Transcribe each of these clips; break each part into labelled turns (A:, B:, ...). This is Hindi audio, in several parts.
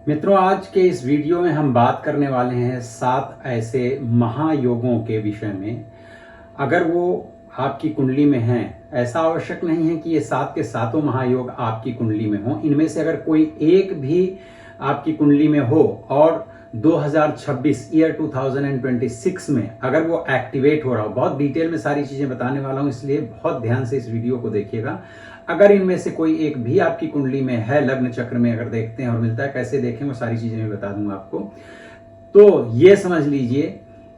A: मित्रों, आज के इस वीडियो में हम बात करने वाले हैं 7 ऐसे महायोगों के विषय में। अगर वो आपकी कुंडली में हैं, ऐसा आवश्यक नहीं है कि ये 7 के सातों महायोग आपकी कुंडली में हों। इनमें से अगर कोई एक भी आपकी कुंडली में हो और 2026 ईयर 2026 में अगर वो एक्टिवेट हो रहा हो, बहुत डिटेल में सारी चीजें बताने वाला हूं, इसलिए बहुत ध्यान से इस वीडियो को देखिएगा। अगर इनमें से कोई एक भी आपकी कुंडली में है, लग्न चक्र में अगर देखते हैं और मिलता है, कैसे देखें वो सारी चीजें मैं बता दूंगा आपको। तो ये समझ लीजिए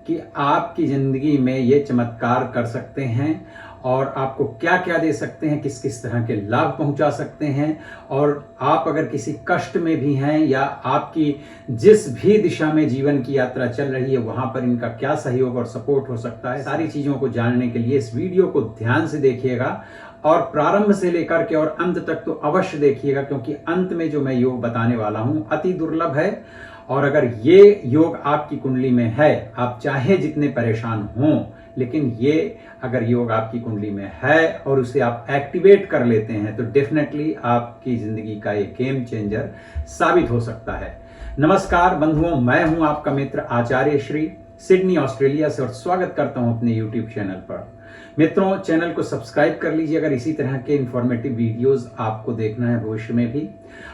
A: कि आपकी जिंदगी में ये चमत्कार कर सकते हैं और आपको क्या क्या दे सकते हैं, किस किस तरह के लाभ पहुंचा सकते हैं। और आप अगर किसी कष्ट में भी हैं या आपकी जिस भी दिशा में जीवन की यात्रा चल रही है, वहां पर इनका क्या सहयोग और सपोर्ट हो सकता है, सारी चीजों को जानने के लिए इस वीडियो को ध्यान से देखिएगा और प्रारंभ से लेकर के और अंत तक तो अवश्य देखिएगा, क्योंकि अंत में जो मैं योग बताने वाला हूं अति दुर्लभ है। और अगर ये योग आपकी कुंडली में है, आप चाहे जितने परेशान हों, लेकिन ये अगर योग आपकी कुंडली में है और उसे आप एक्टिवेट कर लेते हैं तो डेफिनेटली आपकी जिंदगी का एक गेम चेंजर साबित हो सकता है। नमस्कार बंधुओं, मैं हूं आपका मित्र आचार्य श्री, सिडनी ऑस्ट्रेलिया से, और स्वागत करता हूं अपने यूट्यूब चैनल पर। मित्रों, चैनल को सब्सक्राइब कर लीजिए अगर इसी तरह के इंफॉर्मेटिव वीडियोस आपको देखना है भविष्य में भी,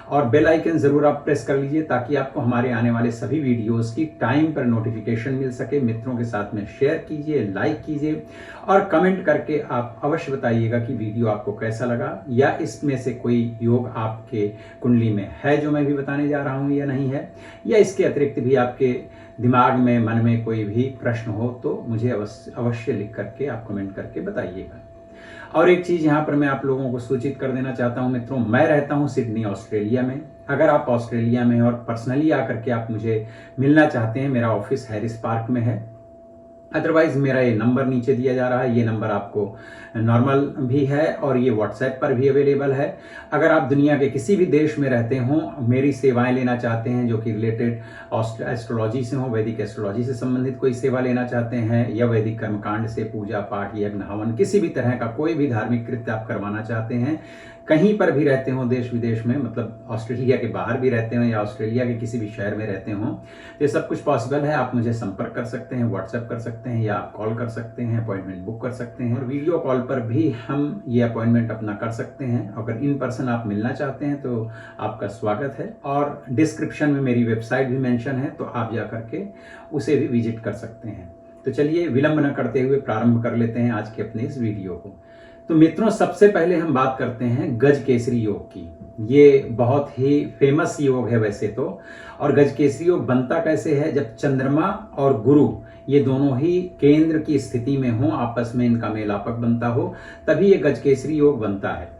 A: और बेल आइकन जरूर आप प्रेस कर लीजिए ताकि आपको हमारे आने वाले सभी वीडियोस की टाइम पर नोटिफिकेशन मिल सके। मित्रों के साथ में शेयर कीजिए, लाइक कीजिए और कमेंट करके आप अवश्य बताइएगा कि वीडियो आपको कैसा लगा, या इसमें से कोई योग आपके कुंडली में है जो मैं भी बताने जा रहा हूं या नहीं है, या इसके अतिरिक्त भी आपके दिमाग में, मन में कोई भी प्रश्न हो तो मुझे अवश्य लिख करके आप कमेंट करके बताइएगा। और एक चीज यहां पर मैं आप लोगों को सूचित कर देना चाहता हूं मित्रों, मैं रहता हूं सिडनी ऑस्ट्रेलिया में। अगर आप ऑस्ट्रेलिया में हैं और पर्सनली आकर के आप मुझे मिलना चाहते हैं, मेरा ऑफिस हैरिस पार्क में है। अदरवाइज मेरा ये नंबर नीचे दिया जा रहा है, ये नंबर आपको नॉर्मल भी है और ये व्हाट्सएप पर भी अवेलेबल है। अगर आप दुनिया के किसी भी देश में रहते हो, मेरी सेवाएं लेना चाहते हैं जो कि रिलेटेड एस्ट्रोलॉजी से हो, वैदिक एस्ट्रोलॉजी से संबंधित कोई सेवा लेना चाहते हैं, या वैदिक कर्मकांड से पूजा पाठ, यज्ञ हवन, किसी भी तरह का कोई भी धार्मिक कृत्य आप करवाना चाहते हैं, कहीं पर भी रहते हो देश विदेश में, मतलब ऑस्ट्रेलिया के बाहर भी रहते हो या ऑस्ट्रेलिया के किसी भी शहर में रहते हो, तो ये सब कुछ पॉसिबल है। आप मुझे संपर्क कर सकते हैं, व्हाट्सएप कर सकते हैं, या आप कॉल कर सकते हैं, अपॉइंटमेंट बुक कर सकते हैं, और वीडियो कॉल पर भी हम ये अपॉइंटमेंट अपना कर सकते हैं। अगर इन पर्सन आप मिलना चाहते हैं तो आपका स्वागत है, और डिस्क्रिप्शन में मेरी वेबसाइट भी मेंशन है, तो आप जा करके उसे भी विजिट कर सकते हैं। तो चलिए विलंब न करते हुए प्रारंभ कर लेते हैं आज के अपने इस वीडियो को। तो मित्रों, सबसे पहले हम बात करते हैं गज केसरी योग की। ये बहुत ही फेमस योग है वैसे तो। और गज केसरी योग बनता कैसे है? जब चंद्रमा और गुरु ये दोनों ही केंद्र की स्थिति में हो, आपस में इनका मेलापक बनता हो, तभी ये गज केसरी योग बनता है।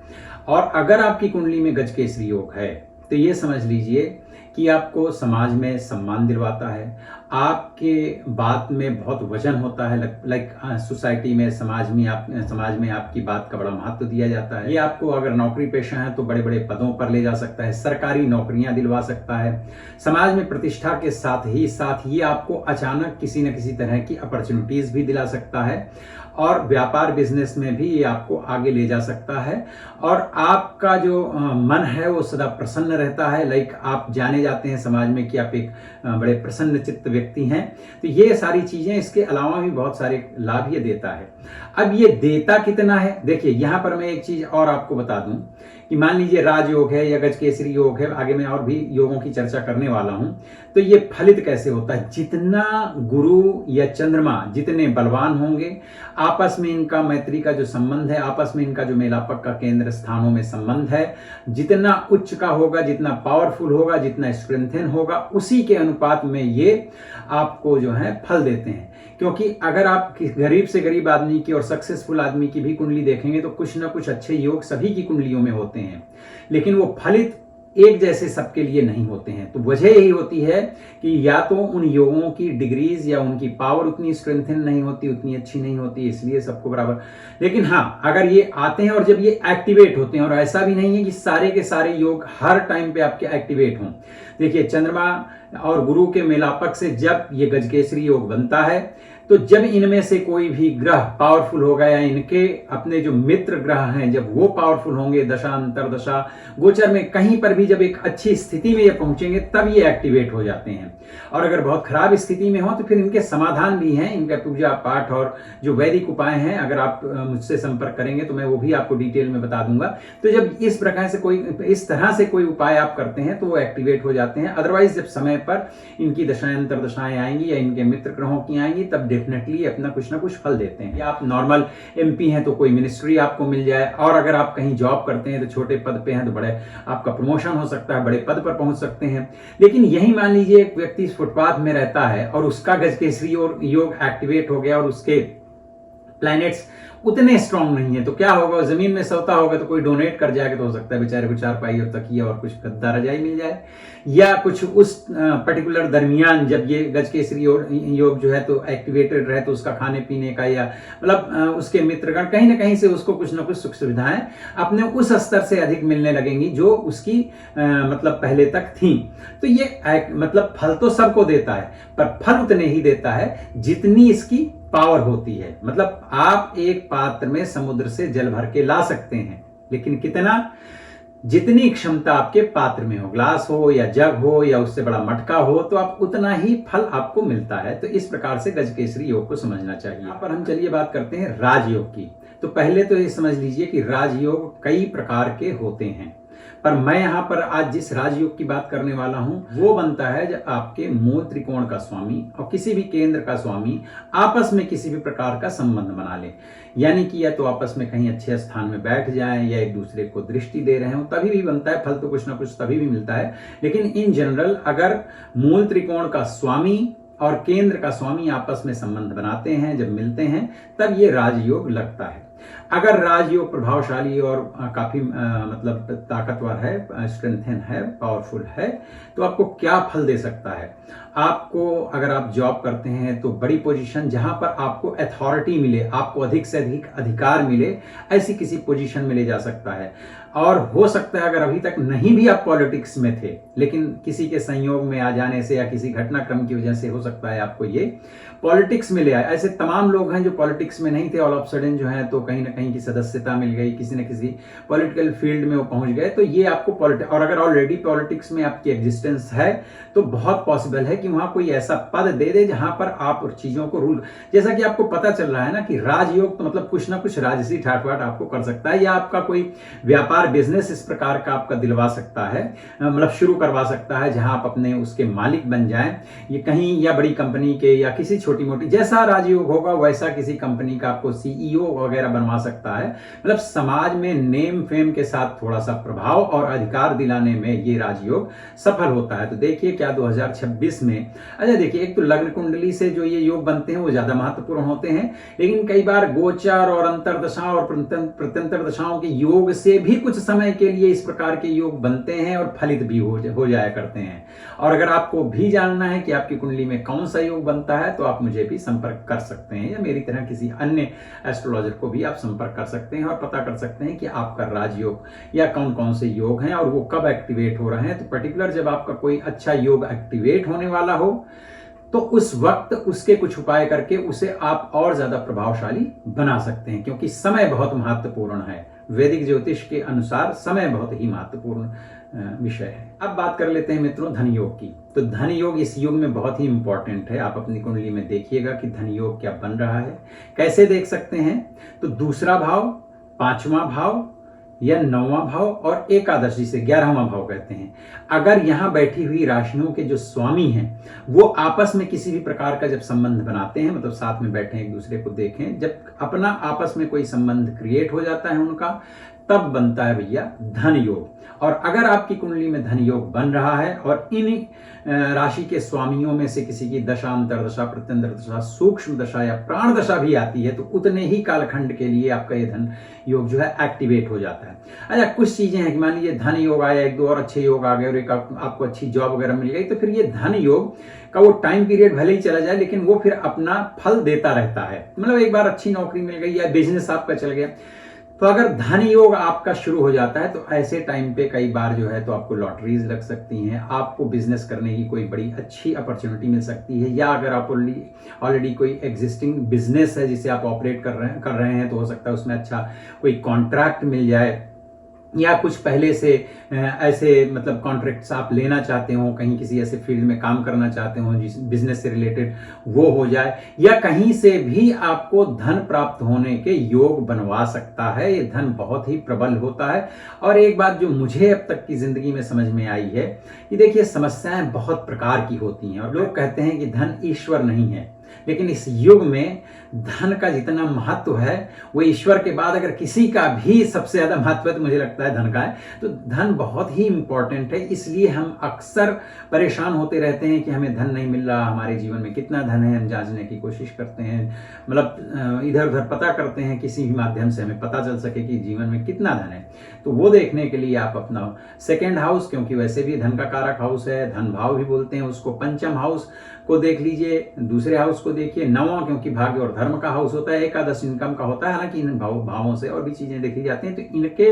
A: और अगर आपकी कुंडली में गज केसरी योग है तो ये समझ लीजिए कि आपको समाज में सम्मान दिलवाता है, आपके बात में बहुत वजन होता है, लाइक सोसाइटी में, समाज में आपकी बात का बड़ा महत्व दिया जाता है। ये आपको अगर नौकरी पेशा है तो बड़े बड़े पदों पर ले जा सकता है, सरकारी नौकरियां दिलवा सकता है, समाज में प्रतिष्ठा के साथ ये आपको अचानक किसी न किसी तरह की अपॉर्चुनिटीज भी दिला सकता है, और व्यापार बिजनेस में भी ये आपको आगे ले जा सकता है। और आपका जो मन है वो सदा प्रसन्न रहता है, लाइक आप जाने जाते हैं समाज में कि आप एक बड़े प्रसन्न चित्त व्यक्ति हैं। तो ये सारी चीजें, इसके अलावा भी बहुत सारे लाभ ये देता है। अब ये देता कितना है, देखिए यहां पर मैं एक चीज और आपको बता दूं कि मान लीजिए राजयोग है या गज केसरी योग है, आगे मैं और भी योगों की चर्चा करने वाला हूं, तो ये फलित कैसे होता है। जितना गुरु या चंद्रमा जितने बलवान होंगे, आपस में इनका मैत्री का जो संबंध है, आपस में इनका जो मेलापक का केंद्र स्थानों में संबंध है, जितना उच्च का होगा, जितना पावरफुल होगा, जितना स्ट्रेंथन होगा, उसी के अनुपात में ये आपको जो है फल देते हैं। क्योंकि अगर आप गरीब से गरीब आदमी की और सक्सेसफुल आदमी की भी कुंडली देखेंगे तो कुछ ना कुछ अच्छे योग सभी की कुंडलियों में होते हैं, लेकिन वो फलित एक जैसे सबके लिए नहीं होते हैं। तो वजह यही होती है कि या तो उन योगों की डिग्रीज या उनकी पावर उतनी स्ट्रेंथन नहीं होती, उतनी अच्छी नहीं होती, इसलिए सबको बराबर। लेकिन हाँ, अगर ये आते हैं और जब ये एक्टिवेट होते हैं, और ऐसा भी नहीं है कि सारे के सारे योग हर टाइम पे आपके एक्टिवेट हों। देखिए चंद्रमा और गुरु के मेलापक से जब ये गजकेसरी योग बनता है तो जब इनमें से कोई भी ग्रह पावरफुल होगा या इनके अपने जो मित्र ग्रह हैं जब वो पावरफुल होंगे, दशा अंतरदशा गोचर में कहीं पर भी जब एक अच्छी स्थिति में ये पहुंचेंगे तब ये एक्टिवेट हो जाते हैं। और अगर बहुत खराब स्थिति में हो तो फिर इनके समाधान भी हैं, इनका पूजा पाठ और जो वैदिक उपाय हैं, अगर आप मुझसे संपर्क करेंगे तो मैं वो भी आपको डिटेल में बता दूंगा। तो जब इस प्रकार से इस तरह से कोई उपाय आप करते हैं तो वो एक्टिवेट हो जाते हैं। अदरवाइज जब समय पर इनकी दशाएं अंतरदशाएं आएंगी या इनके मित्र ग्रहों की आएंगी तब डेफिनेटली अपना कुछ ना कुछ फल देते हैं। या आप नॉर्मल एमपी हैं तो कोई मिनिस्ट्री आपको मिल जाए, और अगर आप कहीं जॉब करते हैं तो छोटे पद पे हैं तो बड़े आपका प्रमोशन हो सकता है, बड़े पद पर पहुंच सकते हैं। लेकिन यही मान लीजिए एक व्यक्ति फुटपाथ में रहता है और उसका गजकेसरी और योग एक्टिवेट हो गया और उसके प्लैनेट्स उतने स्ट्रांग नहीं है, तो क्या होगा, जमीन में सोता होगा तो कोई डोनेट कर जाएगा तो हो सकता है बेचारे को चारपाई और तकिया और कुछ गद्दा रजाई मिल जाए, या कुछ उस पर्टिकुलर दरमियान जब ये गजकेसरी योग जो है तो एक्टिवेटेड रहे तो उसका खाने पीने का या मतलब उसके मित्रगण कहीं ना कहीं से उसको कुछ ना कुछ सुख सुविधाएं अपने उस स्तर से अधिक मिलने लगेंगी जो उसकी मतलब पहले तक थी। तो ये मतलब फल तो सबको देता है, पर फल उतने ही देता है जितनी इसकी पावर होती है। मतलब आप एक पात्र में समुद्र से जल भर के ला सकते हैं, लेकिन कितना, जितनी क्षमता आपके पात्र में हो, ग्लास हो या जग हो या उससे बड़ा मटका हो, तो आप उतना ही फल आपको मिलता है। तो इस प्रकार से गजकेसरी योग को समझना चाहिए। यहाँ पर हम चलिए बात करते हैं राजयोग की। तो पहले तो ये समझ लीजिए कि राजयोग कई प्रकार के होते हैं, पर मैं यहां पर आज जिस राजयोग की बात करने वाला हूं वो बनता है जब आपके मूल त्रिकोण का स्वामी और किसी भी केंद्र का स्वामी आपस में किसी भी प्रकार का संबंध बना ले, यानी कि या तो आपस में कहीं अच्छे स्थान में बैठ जाएं या एक दूसरे को दृष्टि दे रहे हो, तभी भी बनता है फल। तो कुछ ना कुछ तभी भी मिलता है, लेकिन इन जनरल अगर मूल त्रिकोण का स्वामी और केंद्र का स्वामी आपस में संबंध बनाते हैं, जब मिलते हैं तब ये राजयोग लगता है। अगर राजयोग प्रभावशाली और काफी मतलब ताकतवर है, स्ट्रेंथन है, पावरफुल है, तो आपको क्या फल दे सकता है। आपको अगर आप जॉब करते हैं तो बड़ी पोजीशन जहां पर आपको अथॉरिटी मिले, आपको अधिक से अधिक अधिकार मिले, ऐसी किसी पोजीशन में ले जा सकता है। और हो सकता है अगर अभी तक नहीं भी आप पॉलिटिक्स में थे, लेकिन किसी के संयोग में आ जाने से या किसी घटनाक्रम की वजह से हो सकता है आपको ये पॉलिटिक्स में ले आए। ऐसे तमाम लोग हैं जो पॉलिटिक्स में नहीं थे, ऑल ऑफ सडन जो है तो कहीं ना कहीं की सदस्यता मिल गई, किसी न किसी पॉलिटिकल फील्ड में वो पहुंच गए, तो ये आपको और अगर ऑलरेडी पॉलिटिक्स में आपकी एग्जिस्टेंस है तो बहुत पॉसिबल है कि वहां कोई ऐसा पद दे दे जहां पर आप चीजों को रूल, जैसा कि आपको पता चल रहा है ना कि राजयोग तो मतलब कुछ ना कुछ राजसी ठाट आपको कर सकता है, या आपका कोई व्यापार बिजनेस इस प्रकार का आपका दिलवा सकता है, मतलब शुरू करवा सकता है जहां आप अपने उसके मालिक बन जाएं, ये कहीं या बड़ी कंपनी के या किसी छोटी मोटी, जैसा राजयोग होगा वैसा किसी कंपनी का आपको सीईओ वगैरह बनवा सकता है। मतलब समाज में नेम फेम के साथ थोड़ा सा प्रभाव और अधिकार दिलाने में ये राजयोग सफल होता है। तो देखिए क्या 2026 में, अच्छा देखिए, एक तो लग्न कुंडली से जो ये योग बनते हैं वो ज्यादा महत्वपूर्ण होते हैं, लेकिन कई बार गोचर और अंतरदशा और प्रत्यंतर दशाओं के योग से भी कुछ समय के लिए इस प्रकार के योग बनते हैं और फलित भी हो जाया करते हैं। और अगर आपको भी जानना है कि आपकी कुंडली में कौन सा योग बनता है तो आप मुझे भी संपर्क कर सकते हैं, या मेरी तरह किसी अन्य एस्ट्रोलॉजर को भी आप संपर्क कर सकते हैं और पता कर सकते हैं कि आपका राजयोग या कौन कौन से योग हैं और वो कब एक्टिवेट हो रहे हैं। तो पर्टिकुलर जब आपका कोई अच्छा योग एक्टिवेट होने वाला हो तो उस वक्त उसके कुछ उपाय करके उसे आप और ज्यादा प्रभावशाली बना सकते हैं, क्योंकि समय बहुत महत्वपूर्ण है। वैदिक ज्योतिष के अनुसार समय बहुत ही महत्वपूर्ण विषय है। अब बात कर लेते हैं मित्रों धन योग की। तो धन योग इस युग में बहुत ही इंपॉर्टेंट है। आप अपनी कुंडली में देखिएगा कि धन योग क्या बन रहा है। कैसे देख सकते हैं, तो दूसरा भाव, पांचवा भाव या नौवां भाव और एकादशी से 11वां भाव कहते हैं। अगर यहां बैठी हुई राशियों के जो स्वामी हैं वो आपस में किसी भी प्रकार का जब संबंध बनाते हैं, मतलब साथ में बैठे एक दूसरे को देखें, जब अपना आपस में कोई संबंध क्रिएट हो जाता है उनका, तब बनता है भैया धन योग। और अगर आपकी कुंडली में धन योग बन रहा है और इन राशि के स्वामियों में से किसी की दशा, अंतरदशा, प्रत्यंतर दशा, सूक्ष्म दशा या प्राण दशा भी आती है, तो उतने ही कालखंड के लिए आपका ये धन योग जो है एक्टिवेट हो जाता है। अच्छा, कुछ चीजें हैं कि मान लीजिए धन योग आया, एक दो और अच्छे योग आ गए और एक आपको अच्छी जॉब वगैरह मिल गई, तो फिर ये धन योग का वो टाइम पीरियड भले ही चला जाए लेकिन वो फिर अपना फल देता रहता है। मतलब एक बार अच्छी नौकरी मिल गई या बिजनेस आपका चल गया, तो अगर धन योग आपका शुरू हो जाता है तो ऐसे टाइम पे कई बार जो है तो आपको लॉटरीज लग सकती हैं, आपको बिजनेस करने की कोई बड़ी अच्छी अपॉर्चुनिटी मिल सकती है, या अगर आप ऑलरेडी कोई एग्जिस्टिंग बिजनेस है जिसे आप ऑपरेट कर रहे हैं तो हो सकता है उसमें अच्छा कोई कॉन्ट्रैक्ट मिल जाए, या कुछ पहले से ऐसे मतलब कॉन्ट्रैक्ट्स आप लेना चाहते हो, कहीं किसी ऐसे फील्ड में काम करना चाहते हो जिस बिजनेस से रिलेटेड वो हो जाए, या कहीं से भी आपको धन प्राप्त होने के योग बनवा सकता है। ये धन बहुत ही प्रबल होता है। और एक बात जो मुझे अब तक की जिंदगी में समझ में आई है कि देखिए समस्याएं बहुत प्रकार की होती हैं, और लोग कहते हैं कि धन ईश्वर नहीं है, लेकिन इस युग में धन का जितना महत्व है वो ईश्वर के बाद अगर किसी का भी सबसे ज्यादा महत्व है तो मुझे लगता है धन का है। तो धन बहुत ही इंपॉर्टेंट है, इसलिए हम अक्सर परेशान होते रहते हैं कि हमें धन नहीं मिल रहा, हमारे जीवन में कितना धन है, हम जांचने की कोशिश करते हैं, मतलब इधर उधर पता करते हैं किसी भी माध्यम से हमें पता चल सके कि जीवन में कितना धन है। तो वो देखने के लिए आप अपना सेकेंड हाउस, क्योंकि वैसे भी धन का कारक हाउस है, धन भाव भी बोलते हैं उसको, पंचम हाउस को देख लीजिए, दूसरे हाउस को देखिए, नवां क्योंकि भाग्य और धर्म का हाउस होता है, एकादश इनकम का होता है। हालांकि इन भावों से और भी चीजें देखी जाती हैं, तो इनके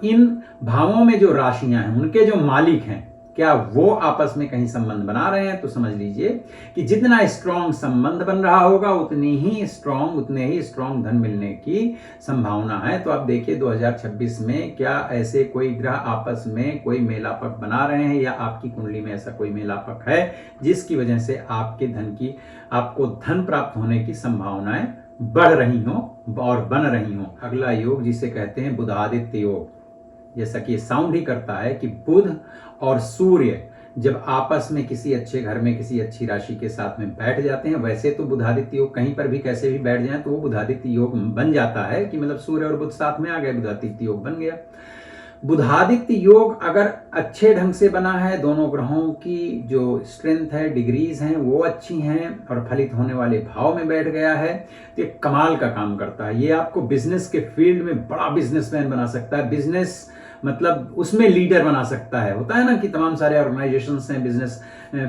A: इन भावों में जो राशियां हैं उनके जो मालिक हैं क्या वो आपस में कहीं संबंध बना रहे हैं, तो समझ लीजिए कि जितना स्ट्रांग संबंध बन रहा होगा उतने ही स्ट्रांग धन मिलने की संभावना है। तो आप देखिए 2026 में क्या ऐसे कोई ग्रह आपस में कोई मेलापक बना रहे हैं, या आपकी कुंडली में ऐसा कोई मेलापक है जिसकी वजह से आपको धन प्राप्त होने की संभावनाएं बढ़ रही हो और बन रही हो। अगला योग जिसे कहते हैं बुधादित्य योग, जैसा कि ये साउंड ही करता है कि बुध और सूर्य जब आपस में किसी अच्छे घर में किसी अच्छी राशि के साथ में बैठ जाते हैं, वैसे तो बुधादित्य योग कहीं पर भी कैसे भी बैठ जाएं तो वो बुधादित्य योग बन जाता है कि मतलब सूर्य और बुध साथ में आ गए, बुधादित्य योग बन गया। बुधादित्य योग अगर अच्छे ढंग से बना है, दोनों ग्रहों की जो स्ट्रेंथ है, डिग्रीज हैं वो अच्छी हैं और फलित होने वाले भाव में बैठ गया है, तो ये कमाल का काम करता है। ये आपको बिजनेस के फील्ड में बड़ा बिजनेसमैन बना सकता है, बिजनेस मतलब उसमें लीडर बना सकता है। होता है ना कि तमाम सारे ऑर्गेनाइजेशंस हैं बिजनेस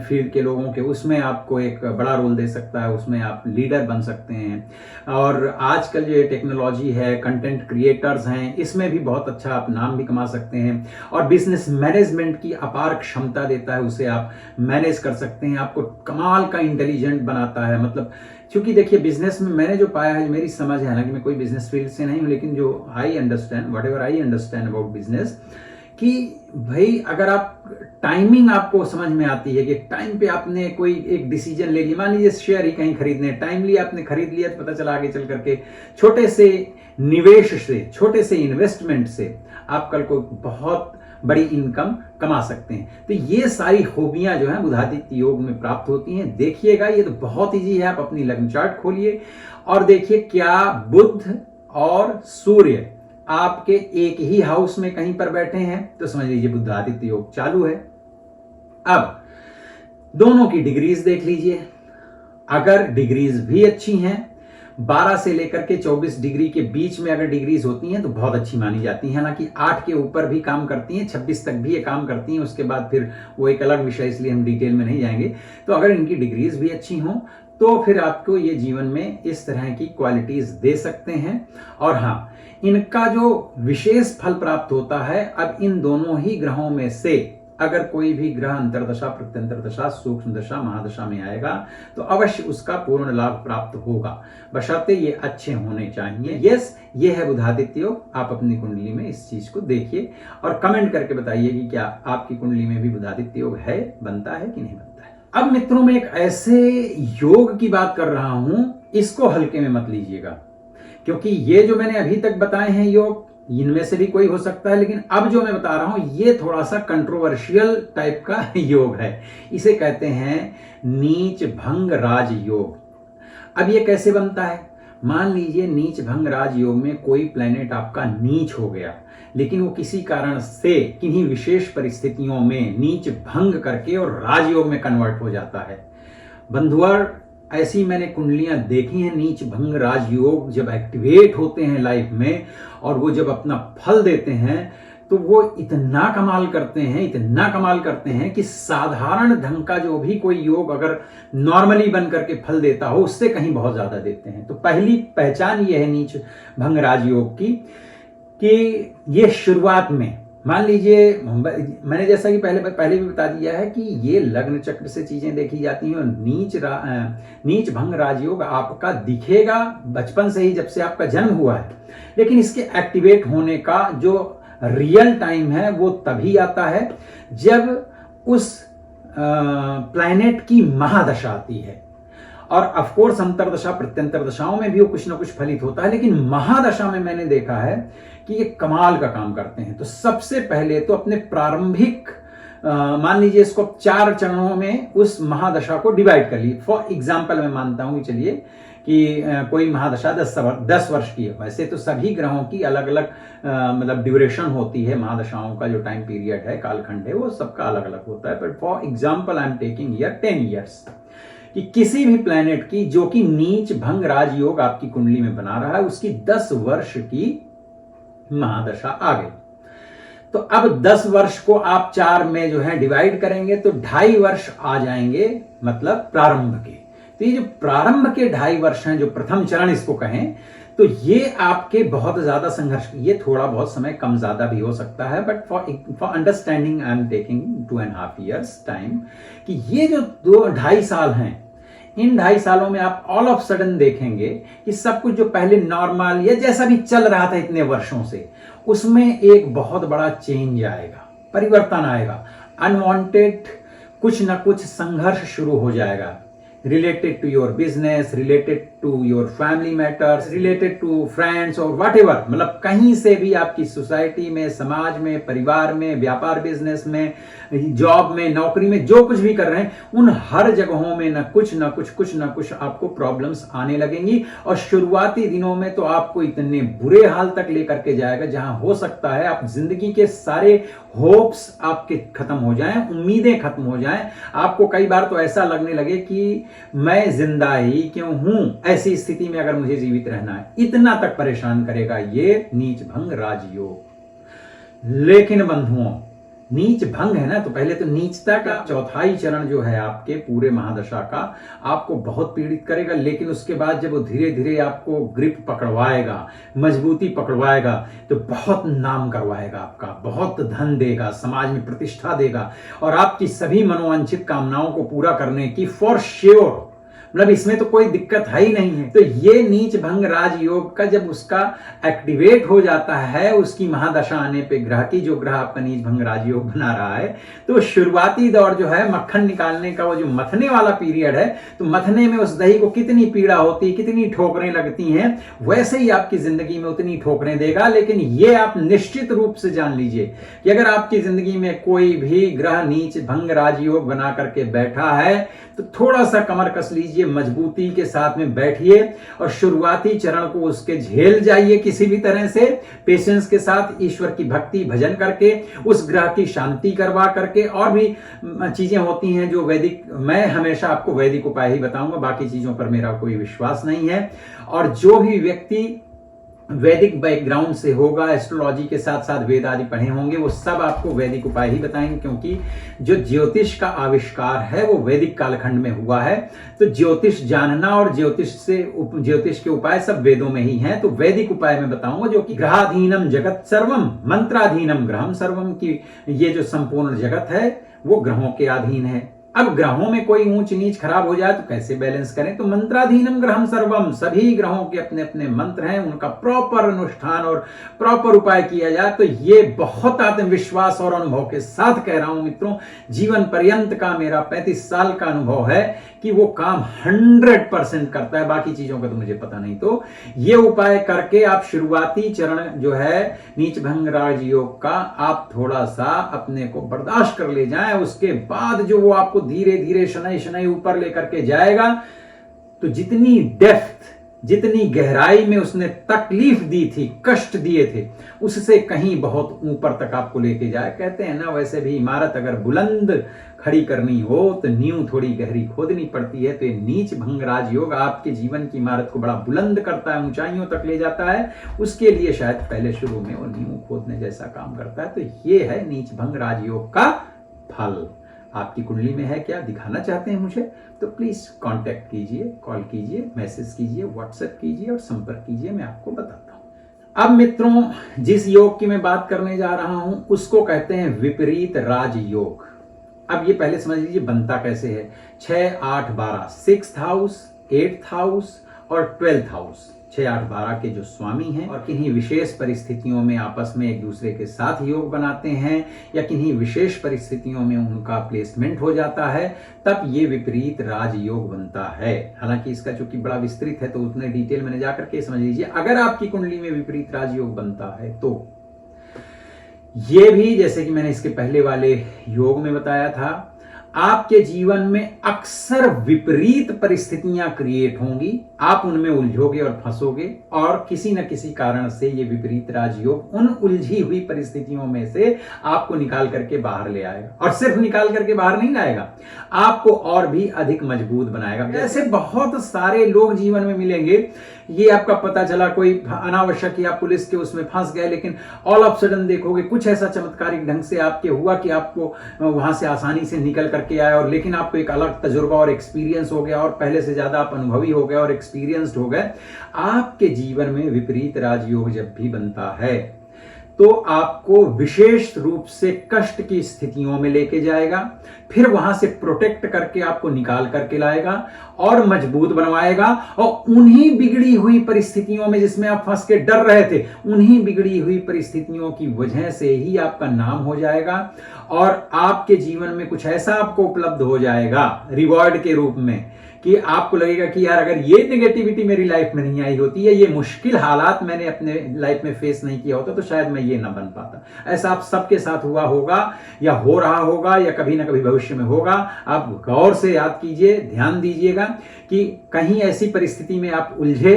A: फील्ड के लोगों के, उसमें आपको एक बड़ा रोल दे सकता है, उसमें आप लीडर बन सकते हैं। और आजकल जो टेक्नोलॉजी है, कंटेंट क्रिएटर्स हैं, इसमें भी बहुत अच्छा आप नाम भी कमा सकते हैं। और बिजनेस मैनेजमेंट की अपार क्षमता देता है, उसे आप मैनेज कर सकते हैं, आपको कमाल का इंटेलिजेंट बनाता है। मतलब क्योंकि देखिए बिजनेस में मैंने जो पाया है, मेरी समझ है, हालांकि मैं कोई बिजनेस फील्ड से नहीं हूं, लेकिन जो आई अंडरस्टैंड अबाउट बिजनेस, कि भाई अगर आप टाइमिंग आपको समझ में आती है कि टाइम पे आपने कोई एक डिसीजन ले लिया, मान लीजिए शेयर ही कहीं खरीदने, टाइमली आपने खरीद लिया तो पता चला आगे चल करके छोटे से निवेश से, छोटे से इन्वेस्टमेंट से आप कल को बहुत बड़ी इनकम कमा सकते हैं। तो ये सारी खूबियां जो है बुधादित्य योग में प्राप्त होती हैं। देखिएगा, ये तो बहुत ईजी है। आप अपनी लग्न चार्ट खोलिए और देखिए क्या बुध और सूर्य आपके एक ही हाउस में कहीं पर बैठे हैं, तो समझ लीजिए बुधादित्य योग चालू है। अब दोनों की डिग्रीज देख लीजिए, अगर डिग्रीज भी अच्छी हैं, 12 से लेकर के 24 डिग्री के बीच में अगर डिग्रीज होती हैं तो बहुत अच्छी मानी जाती हैं। हालांकि 8 के ऊपर भी काम करती हैं, 26 तक भी ये काम करती हैं, उसके बाद फिर वो एक अलग विषय, इसलिए हम डिटेल में नहीं जाएंगे। तो अगर इनकी डिग्रीज भी अच्छी हों तो फिर आपको ये जीवन में इस तरह की क्वालिटीज दे सकते हैं। और हाँ, इनका जो विशेष फल प्राप्त होता है, अब इन दोनों ही ग्रहों में से अगर कोई भी ग्रह अंतरदशा, प्रत्यंतर दशा, सूक्ष्म दशा, महादशा में आएगा तो अवश्य उसका पूर्ण लाभ प्राप्त होगा, बशर्ते ये अच्छे होने चाहिए। यस, ये है बुधादित्य योग। आप अपनी कुंडली में इस चीज को देखिए और कमेंट करके बताइए कि क्या आपकी कुंडली में भी बुधादित्य योग है, बनता है कि नहीं बनता है। अब मित्रों, मैं एक ऐसे योग की बात कर रहा हूं, इसको हल्के में मत लीजिएगा, क्योंकि ये जो मैंने अभी तक बताए हैं योग, इनमें से भी कोई हो सकता है, लेकिन अब जो मैं बता रहा हूं ये थोड़ा सा कंट्रोवर्शियल टाइप का योग है। इसे कहते हैं नीच भंग राज योग। अब ये कैसे बनता है? मान लीजिए नीच भंग राज योग में कोई प्लेनेट आपका नीच हो गया, लेकिन वो किसी कारण से किन्हीं विशेष परिस्थितियों में नीच भंग करके और राजयोग में कन्वर्ट हो जाता है। बंधुआ, ऐसी मैंने कुंडलियां देखी हैं, नीच भंग राजयोग जब एक्टिवेट होते हैं लाइफ में और वो जब अपना फल देते हैं तो वो इतना कमाल करते हैं, इतना कमाल करते हैं कि साधारण ढंग का जो भी कोई योग अगर नॉर्मली बन करके फल देता हो उससे कहीं बहुत ज्यादा देते हैं। तो पहली पहचान ये है नीच भंग राजयोग की कि ये शुरुआत में मान लीजिए, मैंने जैसा कि पहले भी बता दिया है कि ये लग्न चक्र से चीजें देखी जाती हैं और नीच भंग राजयोग आपका दिखेगा बचपन से ही, जब से आपका जन्म हुआ है, लेकिन इसके एक्टिवेट होने का जो रियल टाइम है वो तभी आता है जब उस प्लैनेट की महादशा आती है। और ऑफ कोर्स अंतरदशा प्रत्यंतर दशाओं में भी वो कुछ ना कुछ फलित होता है, लेकिन महादशा में मैंने देखा है कि ये कमाल का काम करते हैं। तो सबसे पहले तो अपने प्रारंभिक मान लीजिए इसको 4 चरणों में उस महादशा को डिवाइड कर ली। फॉर एग्जाम्पल मैं मानता हूं चलिए कि कोई महादशा 10 वर्ष की है। वैसे तो सभी ग्रहों की अलग अलग मतलब ड्यूरेशन होती है, महादशाओं का जो टाइम पीरियड है, कालखंड है, वो सबका अलग अलग होता है। But for example I am taking here 10 years कि किसी भी प्लैनेट की जो कि नीच भंग राजयोग आपकी कुंडली में बना रहा है उसकी 10 वर्ष की महादशा आ गई। तो अब 10 वर्ष को आप 4 में जो है डिवाइड करेंगे तो 2.5 वर्ष आ जाएंगे, मतलब प्रारंभ के। तो ये जो प्रारंभ के 2.5 वर्ष हैं, जो प्रथम चरण इसको कहें, तो ये आपके बहुत ज्यादा संघर्ष, ये थोड़ा बहुत समय कम ज्यादा भी हो सकता है, but for understanding I am taking 2.5 years time, कि ये जो 2-2.5 साल हैं, इन 2.5 सालों में आप ऑल ऑफ सडन देखेंगे कि सब कुछ जो पहले नॉर्मल या जैसा भी चल रहा था इतने वर्षों से, उसमें एक बहुत बड़ा चेंज आएगा, परिवर्तन आएगा, अनवांटेड कुछ ना कुछ संघर्ष शुरू हो जाएगा, related to your business, related to your family matters, related to friends और whatever, मतलब कहीं से भी आपकी सोसाइटी में, समाज में, परिवार में, व्यापार बिजनेस में, जॉब में, नौकरी में, जो कुछ भी कर रहे हैं उन हर जगहों में कुछ ना कुछ आपको प्रॉब्लम्स आने लगेंगी। और शुरुआती दिनों में तो आपको इतने बुरे हाल तक लेकर के जाएगा जहां हो सकता है आप जिंदगी के सारे होप्स आपके खत्म हो जाएं, उम्मीदें खत्म हो जाएं। आपको कई बार तो ऐसा लगने लगे कि मैं जिंदा ही क्यों हूं, ऐसी स्थिति में अगर मुझे जीवित रहना है, इतना तक परेशान करेगा ये नीच भंग राजयोग। लेकिन बंधुओं, नीच भंग है ना, तो पहले तो नीचता का 4था चरण जो है आपके पूरे महादशा का आपको बहुत पीड़ित करेगा, लेकिन उसके बाद जब वो धीरे धीरे आपको ग्रिप पकड़वाएगा, मजबूती पकड़वाएगा, तो बहुत नाम करवाएगा आपका, बहुत धन देगा, समाज में प्रतिष्ठा देगा और आपकी सभी मनोवांछित कामनाओं को पूरा करने की फॉर श्योर, मतलब इसमें तो कोई दिक्कत है ही नहीं है। तो ये नीच भंग राजयोग का जब उसका एक्टिवेट हो जाता है, उसकी महादशा आने पे ग्रह की, जो ग्रह आपका नीच भंग राजयोग बना रहा है, तो शुरुआती दौर जो है मक्खन निकालने का, वो जो मथने वाला पीरियड है, तो मथने में उस दही को कितनी पीड़ा होती, कितनी ठोकरें लगती हैं, वैसे ही आपकी जिंदगी में उतनी ठोकरें देगा। लेकिन ये आप निश्चित रूप से जान लीजिए कि अगर आपकी जिंदगी में कोई भी ग्रह नीच भंग राजयोग बना करके बैठा है तो थोड़ा सा कमर कस लीजिए, मजबूती के साथ में बैठिए और शुरुआती चरण को उसके झेल जाइए किसी भी तरह से, पेशेंस के साथ, ईश्वर की भक्ति भजन करके, उस ग्रह की शांति करवा करके, और भी चीजें होती हैं जो वैदिक, मैं हमेशा आपको वैदिक उपाय ही बताऊंगा, बाकी चीजों पर मेरा कोई विश्वास नहीं है। और जो भी व्यक्ति वैदिक बैकग्राउंड से होगा, एस्ट्रोलॉजी के साथ साथ वेद आदि पढ़े होंगे, वो सब आपको वैदिक उपाय ही बताएंगे, क्योंकि जो ज्योतिष का आविष्कार है वो वैदिक कालखंड में हुआ है। तो ज्योतिष जानना और ज्योतिष के उपाय सब वेदों में ही हैं। तो वैदिक उपाय में बताऊंगा, जो कि ग्रहाधीनम जगत सर्वम मंत्राधीनम ग्रहम सर्वम, की ये जो संपूर्ण जगत है वो ग्रहों के अधीन है। अब ग्रहों में कोई ऊंच नीच खराब हो जाए तो कैसे बैलेंस करें, तो मंत्राधीनम ग्रहम सर्वम, सभी ग्रहों के अपने अपने मंत्र हैं, उनका प्रॉपर अनुष्ठान और प्रॉपर उपाय किया जाए। तो ये बहुत आत्मविश्वास और अनुभव के साथ कह रहा हूं मित्रों, जीवन पर्यंत का मेरा 35 साल का अनुभव है कि वो काम 100% करता है। बाकी चीजों का तो मुझे पता नहीं। तो ये उपाय करके आप शुरुआती चरण जो है नीच भंग राजयोग का आप थोड़ा सा अपने को बर्दाश्त कर ले जाएं, उसके बाद जो वो आपको धीरे धीरे शनै शनै ऊपर लेकर के जाएगा। तो जितनी डेप्थ जितनी गहराई में उसने तकलीफ दी थी, कष्ट दिए थे, उससे कहीं बहुत ऊपर तक आपको लेके जाए। कहते हैं ना, वैसे भी इमारत अगर बुलंद खड़ी करनी हो तो नींव थोड़ी गहरी खोदनी पड़ती है। तो ये नीच भंग राजयोग आपके जीवन की इमारत को बड़ा बुलंद करता है, ऊंचाइयों तक ले जाता है। उसके लिए शायद पहले शुरू में वो नींव खोदने जैसा काम करता है। तो ये है नीच भंग राजयोग का फल। आपकी कुंडली में है क्या, दिखाना चाहते हैं मुझे, तो प्लीज कांटेक्ट कीजिए, कॉल कीजिए, मैसेज कीजिए, व्हाट्सएप कीजिए और संपर्क कीजिए, मैं आपको बताता हूं। अब मित्रों, जिस योग की मैं बात करने जा रहा हूं उसको कहते हैं विपरीत राजयोग। अब ये पहले समझ लीजिए बनता कैसे है। 6, 8, 12, 6th हाउस, 8th हाउस और 12th हाउस, 6, 8, 12 के जो स्वामी हैं और किन्हीं विशेष परिस्थितियों में आपस में एक दूसरे के साथ योग बनाते हैं या किन्हीं विशेष परिस्थितियों में उनका प्लेसमेंट हो जाता है, तब ये विपरीत राजयोग बनता है। हालांकि इसका चूंकि बड़ा विस्तृत है तो उतने डिटेल में जा करके समझ लीजिए। अगर आपकी कुंडली में विपरीत राजयोग बनता है तो ये भी, जैसे कि मैंने इसके पहले वाले योग में बताया था, आपके जीवन में अक्सर विपरीत परिस्थितियां क्रिएट होंगी, आप उनमें उलझोगे और फंसोगे और किसी न किसी कारण से ये विपरीत राजयोग उन उलझी हुई परिस्थितियों में से आपको निकाल करके बाहर ले आएगा। और सिर्फ निकाल करके बाहर नहीं लाएगा, आपको और भी अधिक मजबूत बनाएगा। ऐसे बहुत सारे लोग जीवन में मिलेंगे, ये आपका पता चला कोई अनावश्यक या पुलिस के उसमें फंस गए, लेकिन ऑल ऑफ सडन देखोगे कुछ ऐसा चमत्कारिक ढंग से आपके हुआ कि आपको वहां से आसानी से निकल करके आए और लेकिन आपको एक अलग तजुर्बा और एक्सपीरियंस हो गया और पहले से ज्यादा आप अनुभवी हो गए और एक्सपीरियंस्ड हो गए। आपके जीवन में विपरीत राजयोग जब भी बनता है तो आपको विशेष रूप से कष्ट की स्थितियों में लेके जाएगा, फिर वहां से प्रोटेक्ट करके आपको निकाल करके लाएगा और मजबूत बनवाएगा। और उन्हीं बिगड़ी हुई परिस्थितियों में जिसमें आप फंस के डर रहे थे, उन्हीं बिगड़ी हुई परिस्थितियों की वजह से ही आपका नाम हो जाएगा और आपके जीवन में कुछ ऐसा आपको उपलब्ध हो जाएगा रिवॉर्ड के रूप में कि आपको लगेगा कि यार अगर ये नेगेटिविटी मेरी लाइफ में नहीं आई होती है, ये मुश्किल हालात मैंने अपने लाइफ में फेस नहीं किया होता, तो शायद मैं ये ना बन पाता। ऐसा आप सबके साथ हुआ होगा या हो रहा होगा या कभी ना कभी भविष्य में होगा। आप गौर से याद कीजिए, ध्यान दीजिएगा कि कहीं ऐसी परिस्थिति में आप उलझे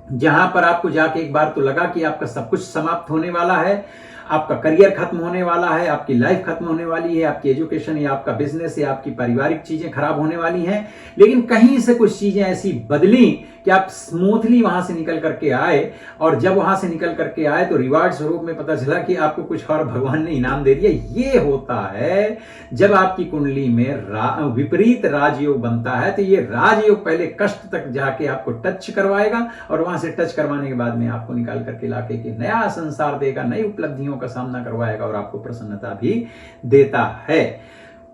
A: जहां पर आपको जाके एक बार तो लगा कि आपका सब कुछ समाप्त होने वाला है, आपका करियर खत्म होने वाला है, आपकी लाइफ खत्म होने वाली है, आपकी एजुकेशन या आपका बिजनेस या आपकी पारिवारिक चीजें खराब होने वाली हैं, लेकिन कहीं से कुछ चीजें ऐसी बदली कि आप स्मूथली वहां से निकल करके आए। और जब वहां से निकल करके आए तो रिवार्ड स्वरूप में पता चला कि आपको कुछ और भगवान ने इनाम दे दिया। ये होता है जब आपकी कुंडली में विपरीत राजयोग बनता है। तो ये राजयोग पहले कष्ट तक जाके आपको टच करवाएगा और वहां से टच करवाने के बाद में आपको निकाल करके लाके के नया संसार देगा, नई उपलब्धियों का सामना करवाएगा और आपको प्रसन्नता भी देता है।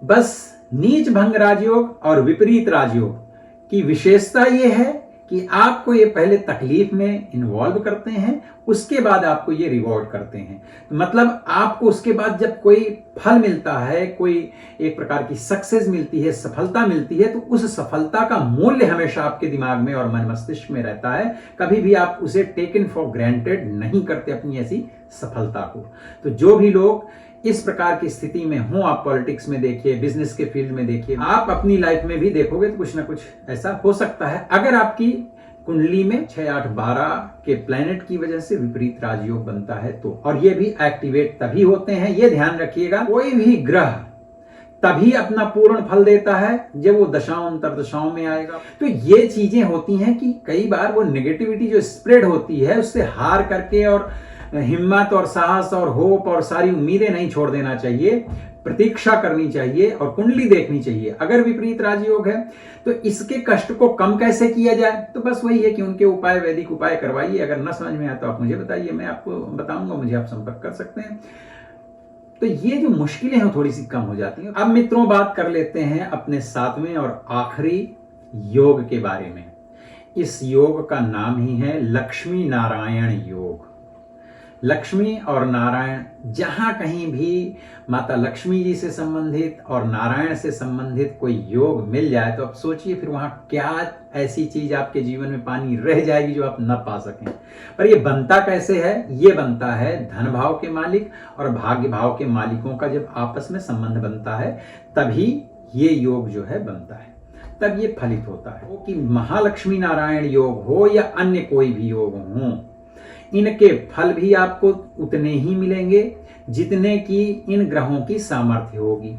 A: बस नीच भंग राजयोग और विपरीत राजयोग की विशेषता यह है कि आपको ये पहले तकलीफ में इन्वॉल्व करते हैं, उसके बाद आपको ये रिवॉर्ड करते हैं। मतलब आपको उसके बाद जब कोई फल मिलता है, कोई एक प्रकार की सक्सेस मिलती है, सफलता मिलती है, तो उस सफलता का मूल्य हमेशा आपके दिमाग में और मन मस्तिष्क में रहता है। कभी भी आप उसे टेकन फॉर ग्रांटेड नहीं करते अपनी ऐसी सफलता को। तो जो भी लोग इस प्रकार की स्थिति में हो, आप पॉलिटिक्स में देखिए, बिजनेस के फील्ड में देखिए, आप अपनी लाइफ में भी देखोगे तो कुछ ना कुछ ऐसा हो सकता है अगर आपकी कुंडली में 6, 8, 12 के प्लैनेट की वजह से विपरीत राजयोग बनता है तो। और ये भी एक्टिवेट तभी होते हैं, ये ध्यान रखिएगा, कोई भी ग्रह तभी अपना पूर्ण फल देता है जब वो दशाओं अंतरदशाओं में आएगा। तो ये चीजें होती हैं कि कई बार वो नेगेटिविटी जो स्प्रेड होती है उससे हार करके और हिम्मत और साहस और होप और सारी उम्मीदें नहीं छोड़ देना चाहिए, प्रतीक्षा करनी चाहिए और कुंडली देखनी चाहिए। अगर विपरीत राजयोग है तो इसके कष्ट को कम कैसे किया जाए, तो बस वही है कि उनके उपाय, वैदिक उपाय करवाइए। अगर न समझ में आए तो आप मुझे बताइए, मैं आपको बताऊंगा, मुझे आप संपर्क कर सकते हैं। तो ये जो मुश्किलें हैं थोड़ी सी कम हो जाती हैं। अब मित्रों बात कर लेते हैं अपने 7वें और आखिरी योग के बारे में। इस योग का नाम ही है लक्ष्मी नारायण योग। लक्ष्मी और नारायण, जहां कहीं भी माता लक्ष्मी जी से संबंधित और नारायण से संबंधित कोई योग मिल जाए तो आप सोचिए फिर वहां क्या ऐसी चीज आपके जीवन में पानी रह जाएगी जो आप न पा सकें। पर ये बनता कैसे है? ये बनता है धन भाव के मालिक और भाग्य भाव के मालिकों का जब आपस में संबंध बनता है तभी ये योग जो है बनता है। तब ये फलित होता है। वो कि महालक्ष्मी नारायण योग हो या अन्य कोई भी योग हो, इनके फल भी आपको उतने ही मिलेंगे जितने की इन ग्रहों की सामर्थ्य होगी।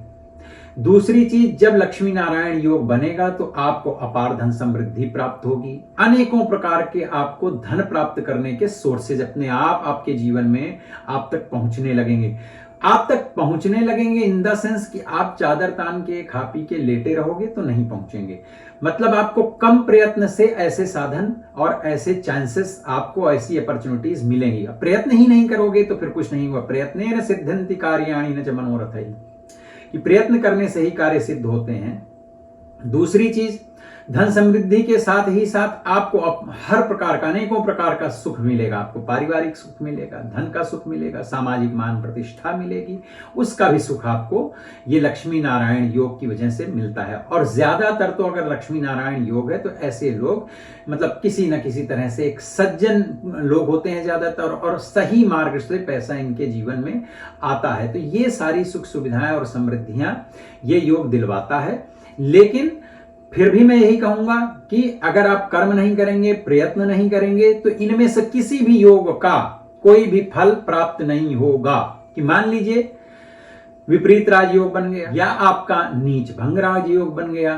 A: दूसरी चीज, जब लक्ष्मी नारायण योग बनेगा तो आपको अपार धन समृद्धि प्राप्त होगी। अनेकों प्रकार के आपको धन प्राप्त करने के सोर्सेज अपने आप आपके जीवन में आप तक पहुंचने लगेंगे। आप तक पहुंचने लगेंगे इन द सेंस कि आप चादर तान के खा पी के लेटे रहोगे तो नहीं पहुंचेंगे। मतलब आपको कम प्रयत्न से ऐसे साधन और ऐसे चांसेस, आपको ऐसी अपॉर्चुनिटीज मिलेंगी। प्रयत्न ही नहीं करोगे तो फिर कुछ नहीं हुआ। प्रयत्नेन सिद्ध्यन्ति कार्याणि न च मनोरथैः, कि प्रयत्न करने से ही कार्य सिद्ध होते हैं। दूसरी चीज, धन समृद्धि के साथ ही साथ आपको हर प्रकार का, अनेकों प्रकार का सुख मिलेगा। आपको पारिवारिक सुख मिलेगा, धन का सुख मिलेगा, सामाजिक मान प्रतिष्ठा मिलेगी, उसका भी सुख आपको ये लक्ष्मी नारायण योग की वजह से मिलता है। और ज्यादातर तो अगर लक्ष्मी नारायण योग है तो ऐसे लोग मतलब किसी न किसी तरह से एक सज्जन लोग होते हैं ज्यादातर, और सही मार्ग से पैसा इनके जीवन में आता है। तो ये सारी सुख सुविधाएं और समृद्धियां ये योग दिलवाता है। लेकिन फिर भी मैं यही कहूंगा कि अगर आप कर्म नहीं करेंगे, प्रयत्न नहीं करेंगे, तो इनमें से किसी भी योग का कोई भी फल प्राप्त नहीं होगा। कि मान लीजिए विपरीत राजयोग बन गया या आपका नीच भंग राजयोग बन गया,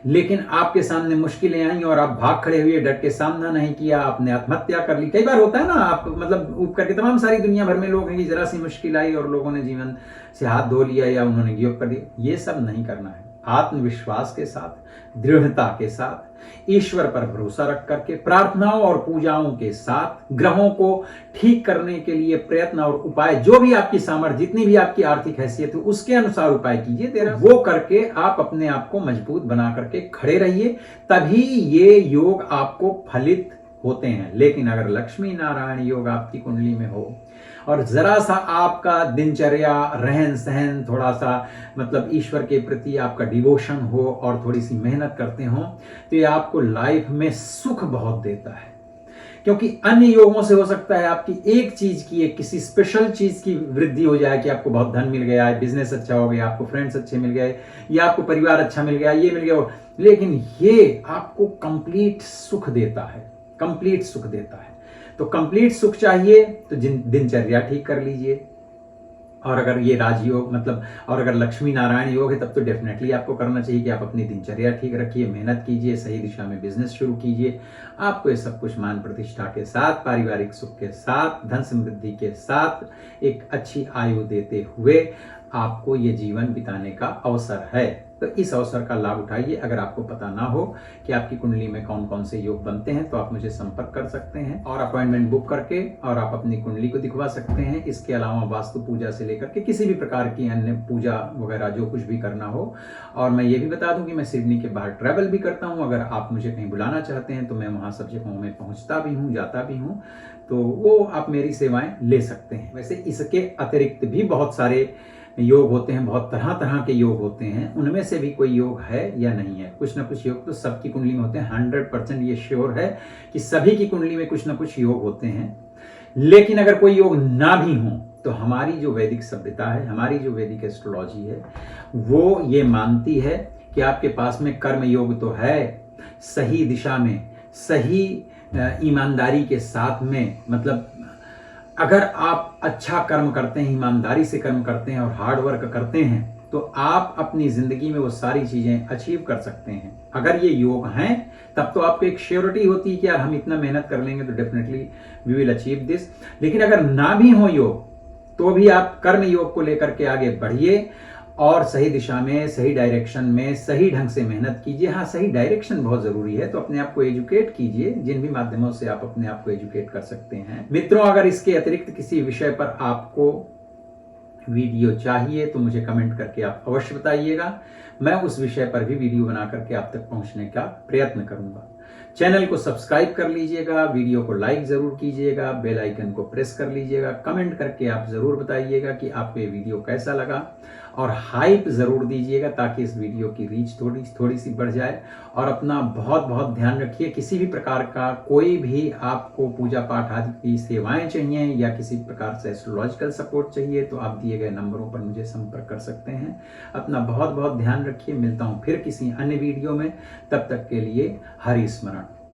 A: लेकिन आपके सामने मुश्किलें आई और आप भाग खड़े हुए, डट के सामना नहीं किया, आपने आत्महत्या कर ली। कई बार होता है ना, आप मतलब ऊप करके तमाम सारी दुनिया भर में लोग हैं कि जरा सी मुश्किल आई और लोगों ने जीवन से हाथ धो लिया या उन्होंने गिव अप कर दिया। ये सब नहीं करना है। आत्मविश्वास के साथ, दृढ़ता के साथ, ईश्वर पर भरोसा रख करके, प्रार्थनाओं और पूजाओं के साथ, ग्रहों को ठीक करने के लिए प्रयत्न और उपाय, जो भी आपकी सामर्थ्य, जितनी भी आपकी आर्थिक हैसियत है उसके अनुसार उपाय कीजिए। वो करके आप अपने आप को मजबूत बना करके खड़े रहिए, तभी ये योग आपको फलित होते हैं। लेकिन अगर लक्ष्मी नारायण योग आपकी कुंडली में हो और जरा सा आपका दिनचर्या, रहन सहन थोड़ा सा मतलब ईश्वर के प्रति आपका डिवोशन हो और थोड़ी सी मेहनत करते हो, तो ये आपको लाइफ में सुख बहुत देता है। क्योंकि अन्य योगों से हो सकता है आपकी एक चीज की, एक किसी स्पेशल चीज की वृद्धि हो जाए कि आपको बहुत धन मिल गया है, बिजनेस अच्छा हो गया, आपको फ्रेंड्स अच्छे मिल गए, या आपको परिवार अच्छा मिल गया, ये मिल गया। लेकिन ये आपको कंप्लीट सुख देता है, कंप्लीट सुख देता है। तो कंप्लीट सुख चाहिए तो दिनचर्या ठीक कर लीजिए। और अगर ये राजयोग मतलब, और अगर लक्ष्मी नारायण योग है तब तो डेफिनेटली आपको करना चाहिए कि आप अपनी दिनचर्या ठीक रखिए, मेहनत कीजिए, सही दिशा में बिजनेस शुरू कीजिए। आपको ये सब कुछ मान प्रतिष्ठा के साथ, पारिवारिक सुख के साथ, धन समृद्धि के साथ, एक अच्छी आयु देते हुए आपको ये जीवन बिताने का अवसर है। तो इस अवसर का लाभ उठाइए। अगर आपको पता ना हो कि आपकी कुंडली में कौन कौन से योग बनते हैं तो आप मुझे संपर्क कर सकते हैं और अपॉइंटमेंट बुक करके और आप अपनी कुंडली को दिखवा सकते हैं। इसके अलावा वास्तु पूजा से लेकर के किसी भी प्रकार की अन्य पूजा वगैरह जो कुछ भी करना हो। और मैं ये भी बता दूं कि मैं सिडनी के बाहर ट्रैवल भी करता हूँ। अगर आप मुझे कहीं बुलाना चाहते हैं तो मैं वहाँ सब जगहों में पहुँचता भी हूँ, जाता भी हूँ, तो वो आप मेरी सेवाएं ले सकते हैं। वैसे इसके अतिरिक्त भी बहुत सारे योग होते हैं, बहुत तरह तरह के योग होते हैं। उनमें से भी कोई योग है या नहीं है, कुछ ना कुछ योग तो सबकी कुंडली में होते हैं। 100% ये श्योर है कि सभी की कुंडली में कुछ ना कुछ योग होते हैं। लेकिन अगर कोई योग ना भी हो तो हमारी जो वैदिक सभ्यता है, हमारी जो वैदिक एस्ट्रोलॉजी है, वो ये मानती है कि आपके पास में कर्म योग तो है, सही दिशा में, सही ईमानदारी के साथ में, मतलब अगर आप अच्छा कर्म करते हैं, ईमानदारी से कर्म करते हैं और हार्ड वर्क करते हैं तो आप अपनी जिंदगी में वो सारी चीजें अचीव कर सकते हैं। अगर ये योग हैं तब तो आपको एक श्योरिटी होती है कि यार हम इतना मेहनत कर लेंगे तो definitely we will achieve this. लेकिन अगर ना भी हो योग तो भी आप कर्म योग को लेकर के आगे बढ़िए और सही दिशा में, सही डायरेक्शन में, सही ढंग से मेहनत कीजिए। हाँ, सही डायरेक्शन बहुत जरूरी है, तो अपने आप को एजुकेट कीजिए जिन भी माध्यमों से आप अपने आप को एजुकेट कर सकते हैं। मित्रों, अगर इसके अतिरिक्त किसी विषय पर आपको वीडियो चाहिए तो मुझे कमेंट करके आप अवश्य बताइएगा। मैं उस विषय पर भी वीडियो बना करके आप तक पहुंचने का प्रयत्न करूंगा। चैनल को सब्सक्राइब कर लीजिएगा, वीडियो को लाइक जरूर कीजिएगा, बेल आइकन को प्रेस कर लीजिएगा, कमेंट करके आप जरूर बताइएगा कि आपको ये वीडियो कैसा लगा। और हाइप ज़रूर दीजिएगा ताकि इस वीडियो की रीच थोड़ी सी बढ़ जाए। और अपना बहुत बहुत ध्यान रखिए। किसी भी प्रकार का कोई भी आपको पूजा पाठ आदि की सेवाएं चाहिए या किसी प्रकार से एस्ट्रोलॉजिकल सपोर्ट चाहिए तो आप दिए गए नंबरों पर मुझे संपर्क कर सकते हैं। अपना बहुत बहुत ध्यान रखिए। मिलता हूँ फिर किसी अन्य वीडियो में। तब तक के लिए हरि स्मरण।